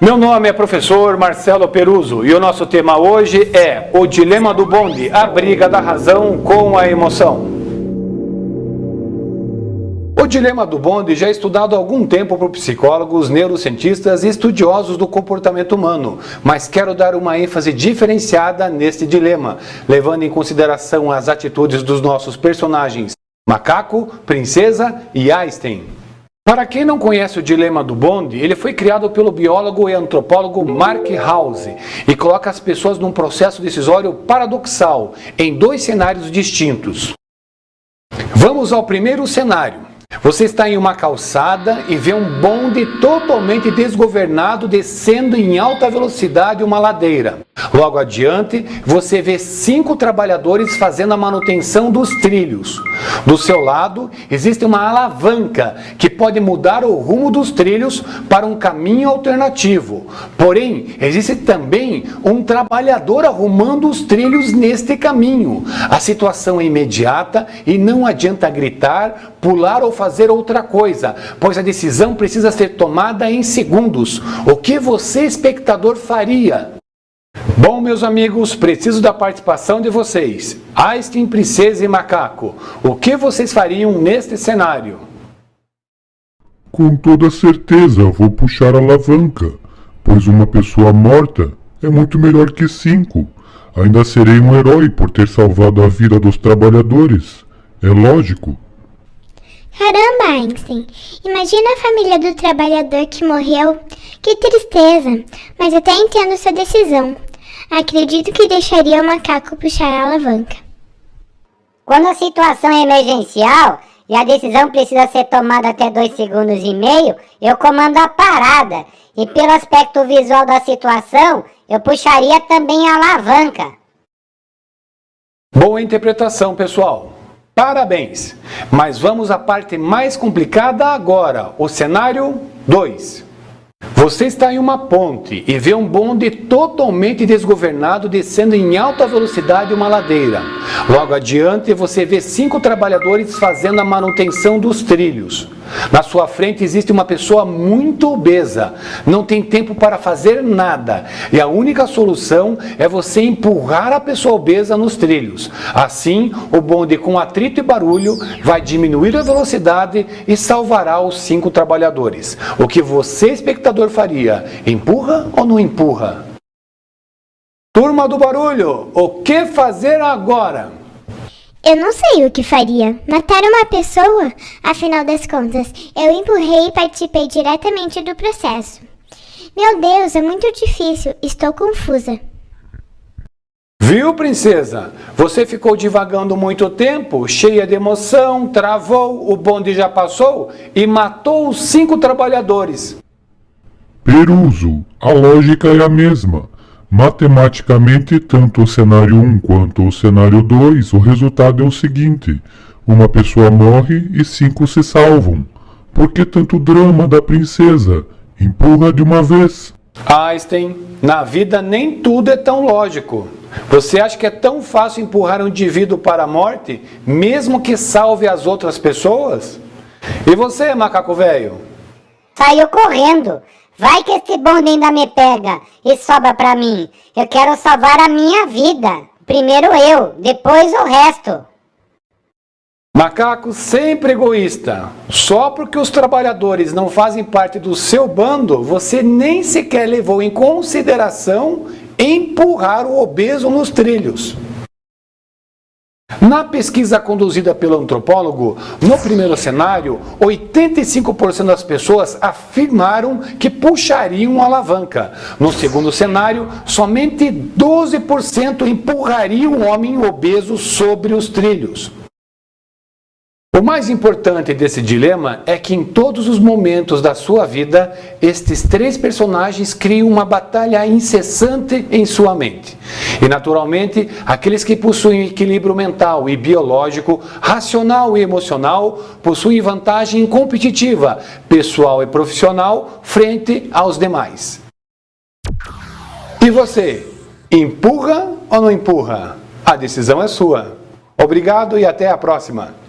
Meu nome é professor Marcelo Peruso e o nosso tema hoje é o dilema do bonde, a briga da razão com a emoção. O dilema do bonde já é estudado há algum tempo por psicólogos, neurocientistas e estudiosos do comportamento humano, mas quero dar uma ênfase diferenciada neste dilema, levando em consideração as atitudes dos nossos personagens Macaco, Princesa e Einstein. Para quem não conhece o dilema do bonde, ele foi criado pelo biólogo e antropólogo Mark House e coloca as pessoas num processo decisório paradoxal, em dois cenários distintos. Vamos ao primeiro cenário. Você está em uma calçada e vê um bonde totalmente desgovernado descendo em alta velocidade uma ladeira. Logo adiante, você vê 5 trabalhadores fazendo a manutenção dos trilhos. Do seu lado, existe uma alavanca que pode mudar o rumo dos trilhos para um caminho alternativo. Porém, existe também um trabalhador arrumando os trilhos neste caminho. A situação é imediata e não adianta gritar, pular ou fazer outra coisa, pois a decisão precisa ser tomada em segundos. O que você, espectador, faria? Bom, meus amigos, preciso da participação de vocês. Einstein, Princesa e Macaco, o que vocês fariam neste cenário? Com toda certeza vou puxar a alavanca, pois uma pessoa morta é muito melhor que 5. Ainda serei um herói por ter salvado a vida dos trabalhadores. É lógico. Caramba, Einstein! Imagina a família do trabalhador que morreu. Que tristeza! Mas até entendo sua decisão. Acredito que deixaria o macaco puxar a alavanca. Quando a situação é emergencial e a decisão precisa ser tomada até 2,5 segundos, eu comando a parada. E pelo aspecto visual da situação, eu puxaria também a alavanca. Boa interpretação, pessoal. Parabéns! Mas vamos à parte mais complicada agora, o cenário 2. Você está em uma ponte e vê um bonde totalmente desgovernado descendo em alta velocidade uma ladeira. Logo adiante, você vê 5 trabalhadores fazendo a manutenção dos trilhos. Na sua frente existe uma pessoa muito obesa, não tem tempo para fazer nada e a única solução é você empurrar a pessoa obesa nos trilhos. Assim, o bonde com atrito e barulho vai diminuir a velocidade e salvará os 5 trabalhadores. O que você, espectador, faria? Empurra ou não empurra? Turma do barulho, o que fazer agora? Eu não sei o que faria. Matar uma pessoa? Afinal das contas, eu empurrei e participei diretamente do processo. Meu Deus, é muito difícil. Estou confusa. Viu, princesa? Você ficou divagando muito tempo, cheia de emoção, travou, o bonde já passou e matou os 5 trabalhadores. Peruso, a lógica é a mesma. Matematicamente, tanto o cenário 1 quanto o cenário 2, o resultado é o seguinte: uma pessoa morre e 5 se salvam. Por que tanto drama da princesa? Empurra de uma vez. Einstein, na vida nem tudo é tão lógico. Você acha que é tão fácil empurrar um indivíduo para a morte, mesmo que salve as outras pessoas? E você, macaco velho? Saiu correndo. Vai que esse bonde ainda me pega e sobra pra mim. Eu quero salvar a minha vida. Primeiro eu, depois o resto. Macaco sempre egoísta. Só porque os trabalhadores não fazem parte do seu bando, você nem sequer levou em consideração empurrar o obeso nos trilhos. Na pesquisa conduzida pelo antropólogo, no primeiro cenário, 85% das pessoas afirmaram que puxariam a alavanca. No segundo cenário, somente 12% empurrariam o homem obeso sobre os trilhos. O mais importante desse dilema é que em todos os momentos da sua vida, estes 3 personagens criam uma batalha incessante em sua mente. E naturalmente, aqueles que possuem equilíbrio mental e biológico, racional e emocional, possuem vantagem competitiva, pessoal e profissional, frente aos demais. E você, empurra ou não empurra? A decisão é sua. Obrigado e até a próxima!